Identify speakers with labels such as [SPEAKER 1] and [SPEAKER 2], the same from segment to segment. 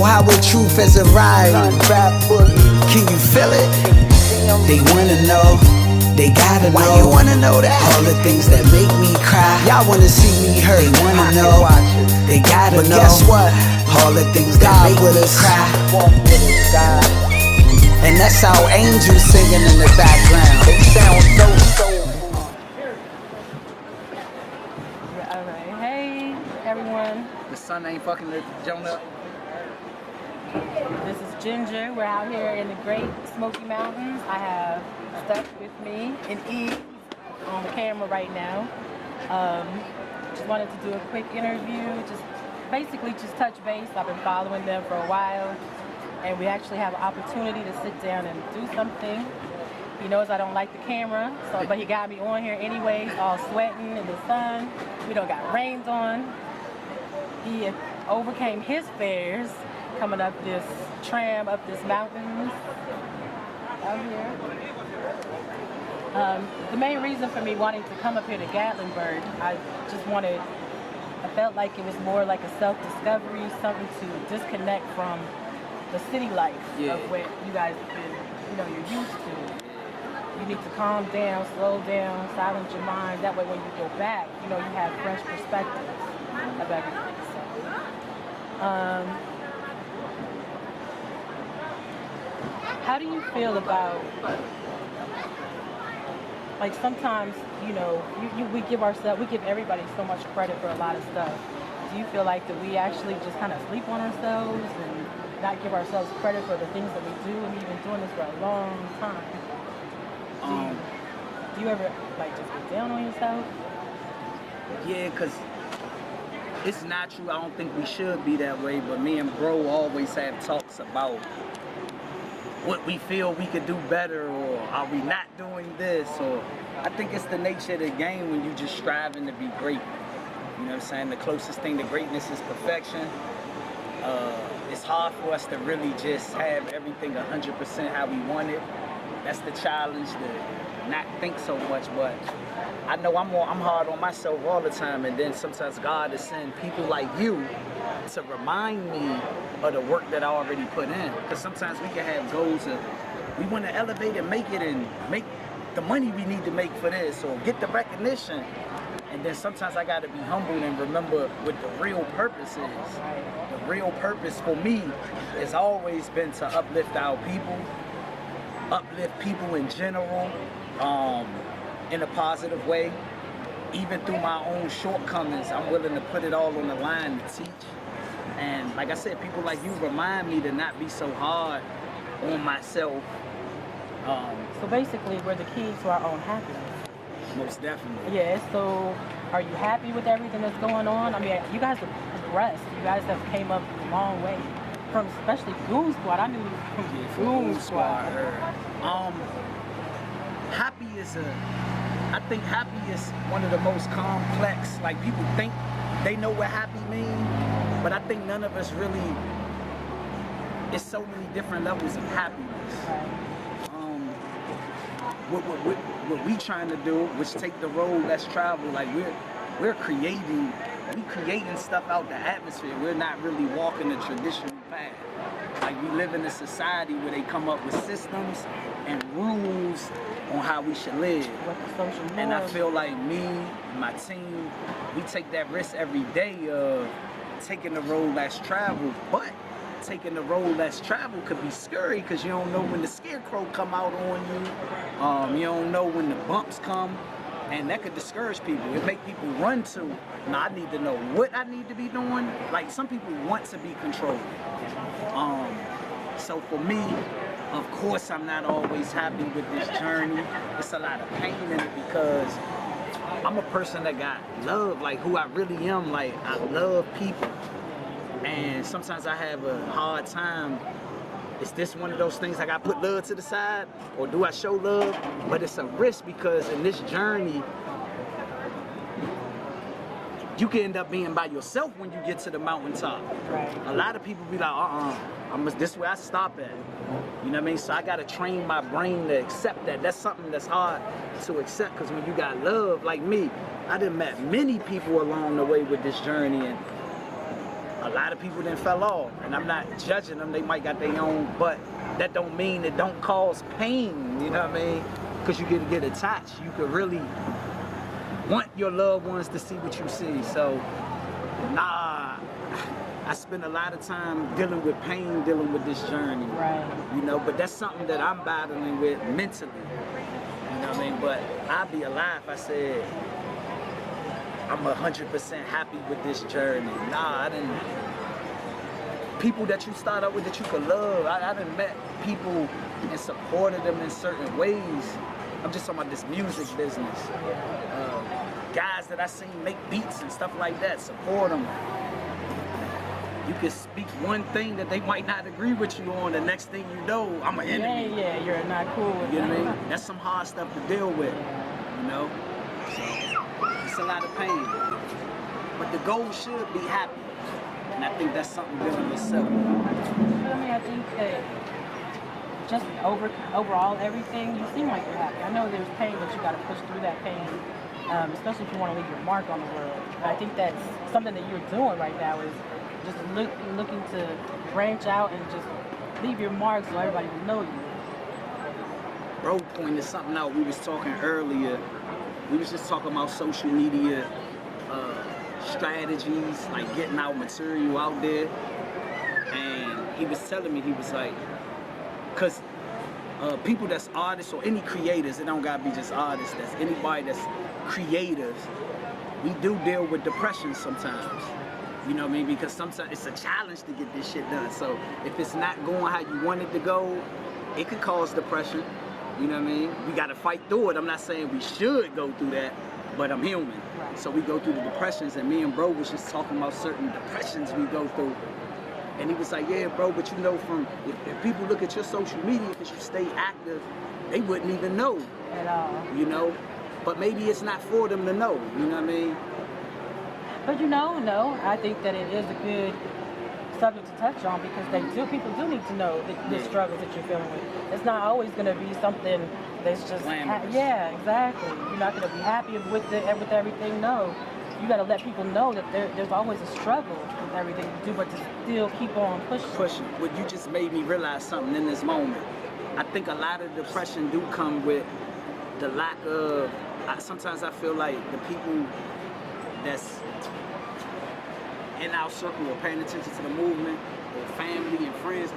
[SPEAKER 1] highway truth as a ride. Can you feel it? They wanna know, they gotta know. Why you wanna know that? All the things that make me cry. Y'all wanna see me hurt. They wanna know, they gotta know. But guess what? All the things that make me cry. And that's our angels singing in the background. They sound so.
[SPEAKER 2] Alright, hey everyone.
[SPEAKER 3] The sun ain't fucking the Jonah.
[SPEAKER 2] This is Ginger. We're out here in the Great Smoky Mountains. I have Steph with me and Eve on the camera right now. Just wanted to do a quick interview, basically just touch base. I've been following them for a while, and we actually have an opportunity to sit down and do something. He knows I don't like the camera, but he got me on here anyways, all sweating in the sun. We don't got rains on. He overcame his fears coming up this tram, up this mountains out here. The main reason for me wanting to come up here to Gatlinburg, I felt like it was more like a self-discovery, something to disconnect from the city life of what you guys have been, you're used to. You need to calm down, slow down, silence your mind. That way when you go back, you have fresh perspectives of everything. So, how do you feel about, like sometimes, we give everybody so much credit for a lot of stuff. Do you feel like that we actually just kind of sleep on ourselves and not give ourselves credit for the things that we do, and we've been doing this for a long time? Do you ever just get down on yourself?
[SPEAKER 3] Yeah, because it's natural. I don't think we should be that way, but me and bro always have talks about what we feel we could do better, or are we not doing this, or I think it's the nature of the game when you just striving to be great. You know what I'm saying? The closest thing to greatness is perfection. It's hard for us to really just have everything 100% how we want it. That's the challenge, to not think so much, but I know I'm hard on myself all the time, and then sometimes God is sending people like you to remind me of the work that I already put in. Because sometimes we can have goals of, we want to elevate and make it and make the money we need to make for this, or get the recognition. And then sometimes I got to be humble and remember what the real purpose is. The real purpose for me has always been to uplift our people, uplift people in general, in a positive way. Even through my own shortcomings, I'm willing to put it all on the line to teach. And like I said, people like you remind me to not be so hard on myself.
[SPEAKER 2] So basically, we're the keys to our own happiness.
[SPEAKER 3] Most definitely.
[SPEAKER 2] Yeah, so are you happy with everything that's going on? I mean, you guys have progressed. You guys have came up a long way. From especially Goon Squad. I knew you from Goon Squad.
[SPEAKER 3] I think happy is one of the most complex, like people think they know what happy means, but I think none of us really, it's so many different levels of happiness. What we trying to do, which take the road less traveled, like we're creating stuff out the atmosphere. We're not really walking the traditional path. Like we live in a society where they come up with systems and rules on how we should live. And I feel like me and my team, we take that risk every day of taking the road less traveled. But taking the road less traveled could be scary because you don't know when the scarecrow come out on you. You don't know when the bumps come. And that could discourage people. It make people run to, I need to know what I need to be doing. Like some people want to be controlled. So for me, of course I'm not always happy with this journey. It's a lot of pain in it because I'm a person that got love, like who I really am. Like I love people. And sometimes I have a hard time. Is this one of those things I got to put love to the side, or do I show love? But it's a risk because in this journey, you can end up being by yourself when you get to the mountaintop.
[SPEAKER 2] Right.
[SPEAKER 3] A lot of people be like, this is where I stop at. You know what I mean? So I got to train my brain to accept that. That's something that's hard to accept because when you got love, like me, I done met many people along the way with this journey, and a lot of people then fell off, and I'm not judging them. They might got their own, but that don't mean it don't cause pain. You know what I mean? Because you get attached. You could really want your loved ones to see what you see. So, nah, I spend a lot of time dealing with pain, dealing with this journey.
[SPEAKER 2] Right.
[SPEAKER 3] You know, but that's something that I'm battling with mentally. You know what I mean? But I'd be a lie if I said I'm 100% happy with this journey. Nah, I didn't. People that you start out with that you could love, I done met people and supported them in certain ways. I'm just talking about this music business. Guys that I seen make beats and stuff like that, support them. You can speak one thing that they might not agree with you on, the next thing you know, I'm an enemy.
[SPEAKER 2] Yeah, you're not cool with
[SPEAKER 3] You know what I mean? That's some hard stuff to deal with, you know? So, it's a lot of pain. But the goal should be happy. And I think that's something within yourself.
[SPEAKER 2] I mean, I think that just overall everything, you seem like you're happy. I know there's pain, but you got to push through that pain, especially if you want to leave your mark on the world. And I think that's something that you're doing right now is just looking to branch out and just leave your mark so everybody will know you.
[SPEAKER 3] Bro pointed something out. We was talking earlier. We was just talking about social media strategies, like getting our material out there. And he was telling me, he was like, because people that's artists or any creators, it don't gotta be just artists, that's anybody that's creators, we do deal with depression sometimes. You know what I mean? Because sometimes it's a challenge to get this shit done. So if it's not going how you want it to go, it could cause depression. You know what I mean? We gotta fight through it. I'm not saying we should go through that, but I'm human.
[SPEAKER 2] Right.
[SPEAKER 3] So we go through the depressions, and me and bro was just talking about certain depressions we go through. And he was like, yeah, bro, but you know, from if people look at your social media, because you stay active, they wouldn't even know.
[SPEAKER 2] At all.
[SPEAKER 3] You know? But maybe it's not for them to know, you know what I mean?
[SPEAKER 2] But you know, no, I think that it is a good subject to touch on because people do need to know the struggles that you're feeling with. It's not always going to be something that's just yeah, exactly. You're not going to be happy with everything. No, you got to let people know that there's always a struggle with everything you do, but to still keep on pushing.
[SPEAKER 3] Well, you just made me realize something in this moment. I think a lot of depression do come with the lack of. Sometimes I feel like the people that's in our circle or paying attention to the movement or family and friends,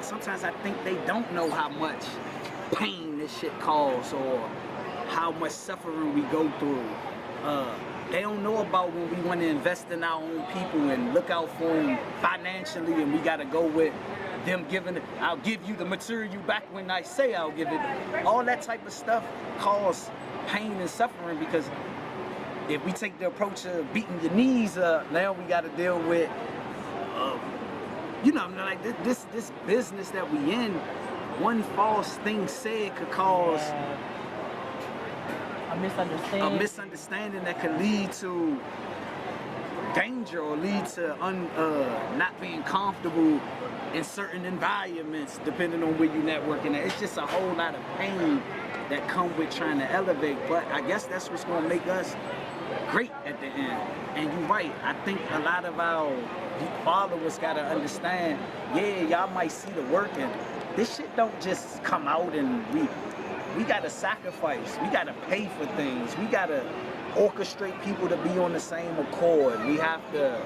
[SPEAKER 3] sometimes I think they don't know how much pain this shit causes or how much suffering we go through. They don't know about when we want to invest in our own people and look out for them financially, and we got to go with them giving it. I'll give you the material back when I say I'll give it. All that type of stuff cause pain and suffering because if we take the approach of beating your knees up, now we got to deal with, you know, like this business that we in. One false thing said could cause
[SPEAKER 2] a
[SPEAKER 3] misunderstanding that could lead to danger or lead to not being comfortable in certain environments, depending on where you're networking at. It's just a whole lot of pain that come with trying to elevate. But I guess that's what's going to make us great at the end. And you're right, I think a lot of our followers gotta understand, yeah, y'all might see the work and this shit don't just come out and we gotta sacrifice, we gotta pay for things, we gotta orchestrate people to be on the same accord. We have to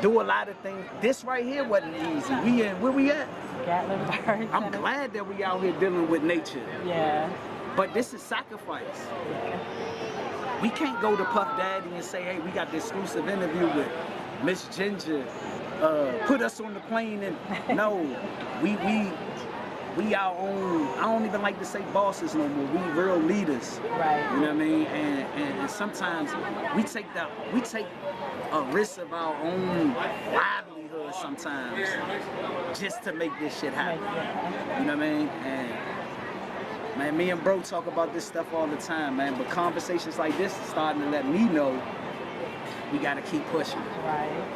[SPEAKER 3] do a lot of things. This right here wasn't easy. Where we at? I'm glad that we out here dealing with nature.
[SPEAKER 2] Yeah.
[SPEAKER 3] But this is sacrifice. We can't go to Puff Daddy and say, hey, we got the exclusive interview with Miss Ginger. Put us on the plane and no, we our own. I don't even like to say bosses no more. We real leaders.
[SPEAKER 2] Right.
[SPEAKER 3] You know what I mean? And sometimes we take a risk of our own livelihood sometimes just to make this shit happen. You know what I mean? And man, me and bro talk about this stuff all the time, man. But conversations like this is starting to let me know we gotta keep pushing.
[SPEAKER 2] Right.